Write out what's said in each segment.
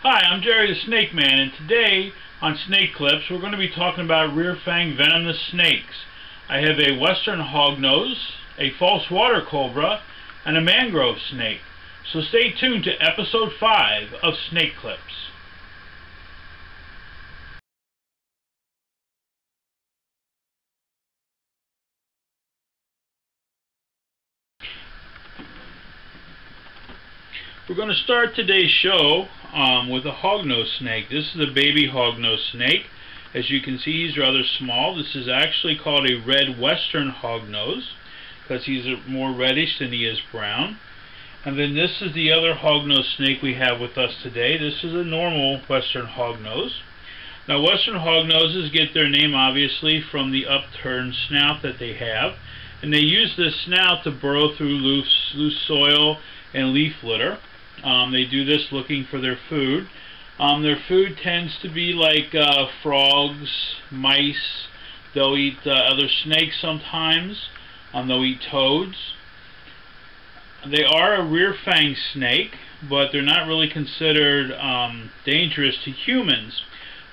Hi, I'm Jerry the Snake Man, and today on Snake Clips we're going to be talking about rear-fanged venomous snakes. I have a western hognose, a false water cobra, and a mangrove snake. So stay tuned to episode 5 of Snake Clips. We're going to start today's show with a hognose snake. This is a baby hognose snake. As you can see, he's rather small. This is actually called a red western hognose because he's more reddish than he is brown. And then this is the other hognose snake we have with us today. This is a normal western hognose. Now, western hognoses get their name obviously from the upturned snout that they have, and they use this snout to burrow through loose soil and leaf litter. They do this looking for their food. Their food tends to be like frogs, mice. They'll eat other snakes sometimes. They'll eat toads. They are a rear-fanged snake, but they're not really considered dangerous to humans.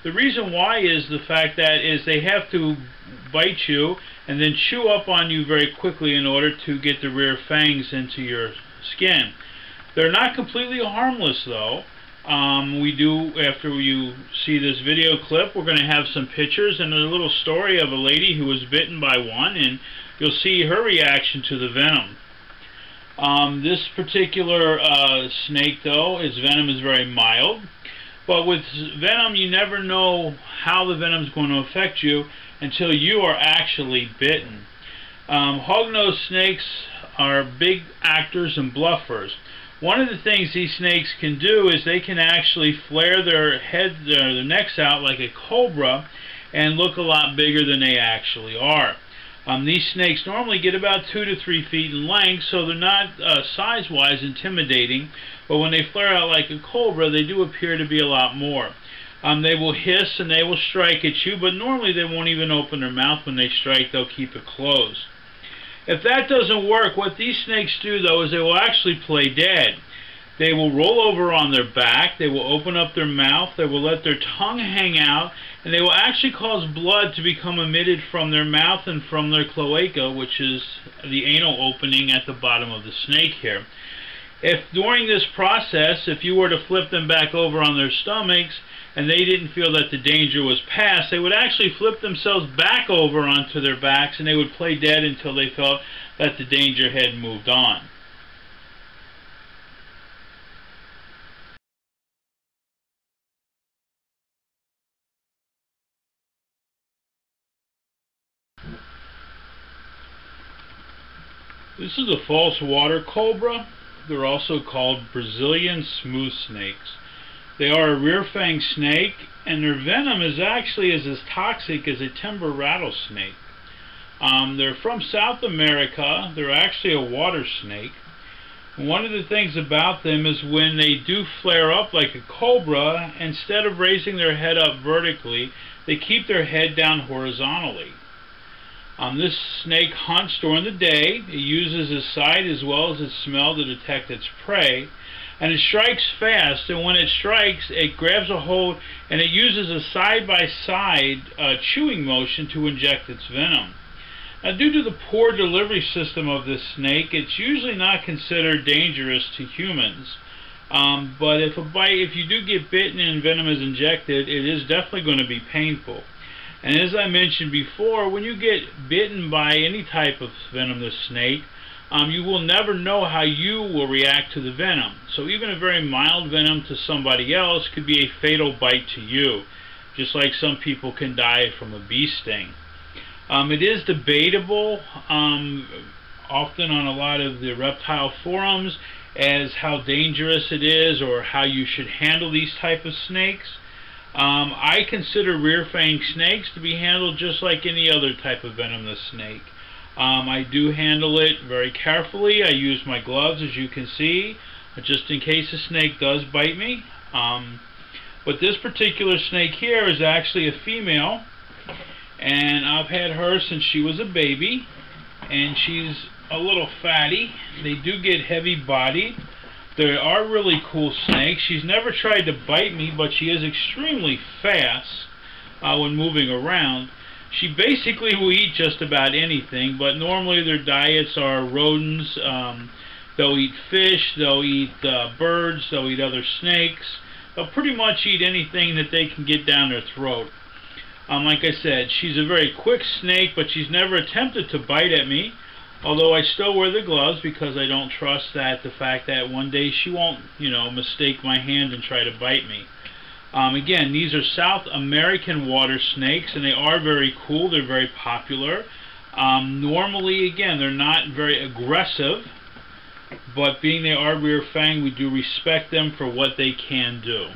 The reason why is the fact that they have to bite you and then chew up on you very quickly in order to get the rear fangs into your skin. They're not completely harmless though. After you see this video clip, we're going to have some pictures and a little story of a lady who was bitten by one, and you'll see her reaction to the venom. This particular snake though, its venom is very mild. But with venom, you never know how the venom is going to affect you until you are actually bitten. Hognose snakes are big actors and bluffers. One of the things these snakes can do is they can actually flare their necks out like a cobra and look a lot bigger than they actually are. These snakes normally get about 2 to 3 feet in length, so they're not size-wise intimidating, but when they flare out like a cobra, they do appear to be a lot more. They will hiss and they will strike at you, but normally they won't even open their mouth when they strike. They'll keep it closed. If that doesn't work, what these snakes do though is they will actually play dead. They will roll over on their back, they will open up their mouth, they will let their tongue hang out, and they will actually cause blood to become emitted from their mouth and from their cloaca, which is the anal opening at the bottom of the snake here. If during this process, if you were to flip them back over on their stomachs and they didn't feel that the danger was past, they would actually flip themselves back over onto their backs and they would play dead until they felt that the danger had moved on. This is a false water cobra. They're also called Brazilian smooth snakes. They are a rear-fanged snake, and their venom is actually as toxic as a timber rattlesnake. They're from South America. They're actually a water snake. And one of the things about them is when they do flare up like a cobra, instead of raising their head up vertically, they keep their head down horizontally. This snake hunts during the day. It uses its sight as well as its smell to detect its prey, and it strikes fast, and when it strikes it grabs a hold and it uses a side-by-side chewing motion to inject its venom. Now, due to the poor delivery system of this snake, it's usually not considered dangerous to humans, but if you do get bitten and venom is injected, it is definitely going to be painful. And as I mentioned before, when you get bitten by any type of venomous snake, you will never know how you will react to the venom. So even a very mild venom to somebody else could be a fatal bite to you, just like some people can die from a bee sting. It is debatable, often on a lot of the reptile forums, as how dangerous it is or how you should handle these type of snakes. I consider rear-fanged snakes to be handled just like any other type of venomous snake. I do handle it very carefully. I use my gloves, as you can see, just in case a snake does bite me. But this particular snake here is actually a female, and I've had her since she was a baby, and she's a little fatty. They do get heavy bodied. They are really cool snakes. She's never tried to bite me, but she is extremely fast when moving around. She basically will eat just about anything, but normally their diets are rodents. They'll eat fish, they'll eat birds, they'll eat other snakes. They'll pretty much eat anything that they can get down their throat. Like I said, she's a very quick snake, but she's never attempted to bite at me. Although I still wear the gloves because I don't trust that the fact that one day she won't, mistake my hand and try to bite me. Again, these are South American water snakes, and they are very cool. They're very popular. Normally, again, they're not very aggressive, but being they are rear-fanged, we do respect them for what they can do.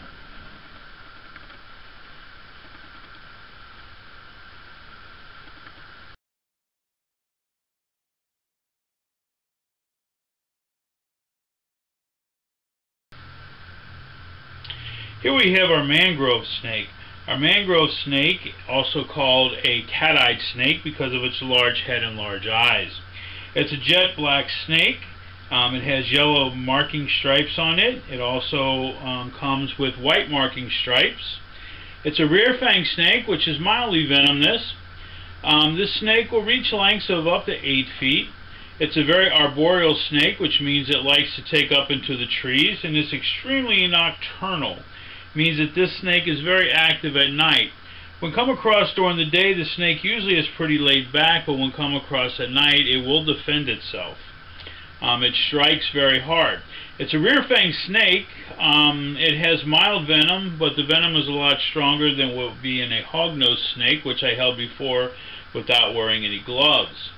Here we have our mangrove snake. Our mangrove snake, also called a cat-eyed snake because of its large head and large eyes. It's a jet black snake. It has yellow marking stripes on it. It also comes with white marking stripes. It's a rear-fanged snake, which is mildly venomous. This snake will reach lengths of up to 8 feet. It's a very arboreal snake, which means it likes to take up into the trees, and it's extremely nocturnal. Means that this snake is very active at night. When come across during the day, the snake usually is pretty laid back, but when come across at night, it will defend itself. It strikes very hard. It's a rear-fanged snake. It has mild venom, but the venom is a lot stronger than what would be in a hognose snake, which I held before without wearing any gloves.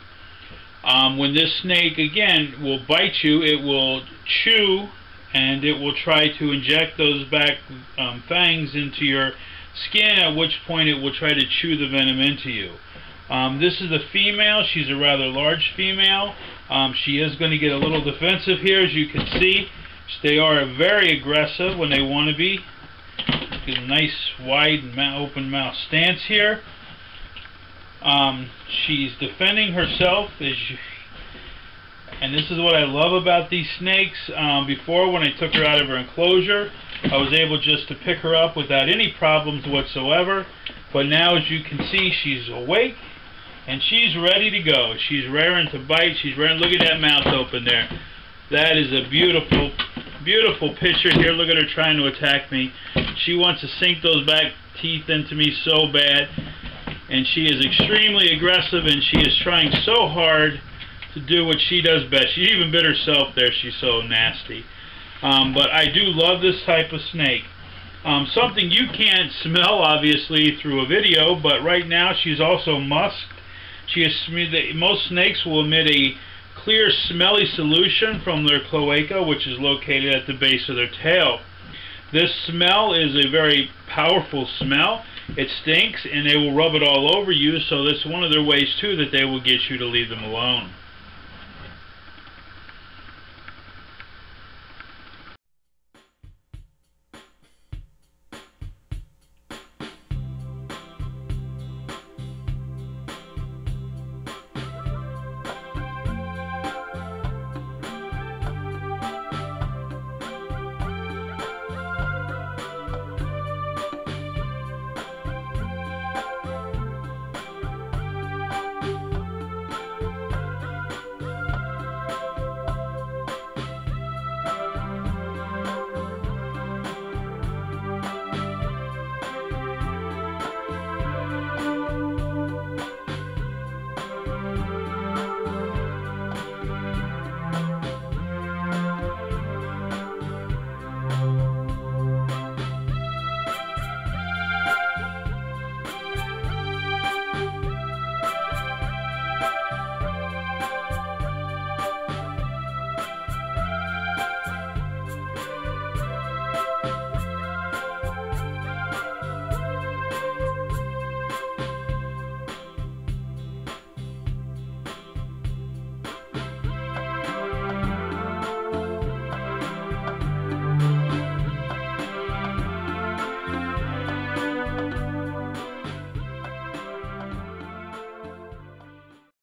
When this snake, again, will bite you, it will chew, and it will try to inject those back fangs into your skin, at which point it will try to chew the venom into you. This is a female. She's a rather large female. She is going to get a little defensive here, as you can see. They are very aggressive when they want to be. Get a nice wide open mouth stance here. She's defending herself, and this is what I love about these snakes. Before, when I took her out of her enclosure, I was able just to pick her up without any problems whatsoever. But now, as you can see, she's awake and she's ready to go. She's raring to bite. She's raring. Look at that mouth open there. That is a beautiful, beautiful picture here. Look at her trying to attack me. She wants to sink those back teeth into me so bad. And she is extremely aggressive, and she is trying so hard to do what she does best. She even bit herself there. She's so nasty. But I do love this type of snake. Something you can't smell, obviously, through a video, but right now she's also musked. Most snakes will emit a clear, smelly solution from their cloaca, which is located at the base of their tail. This smell is a very powerful smell. It stinks, and they will rub it all over you, so that's one of their ways, too, that they will get you to leave them alone.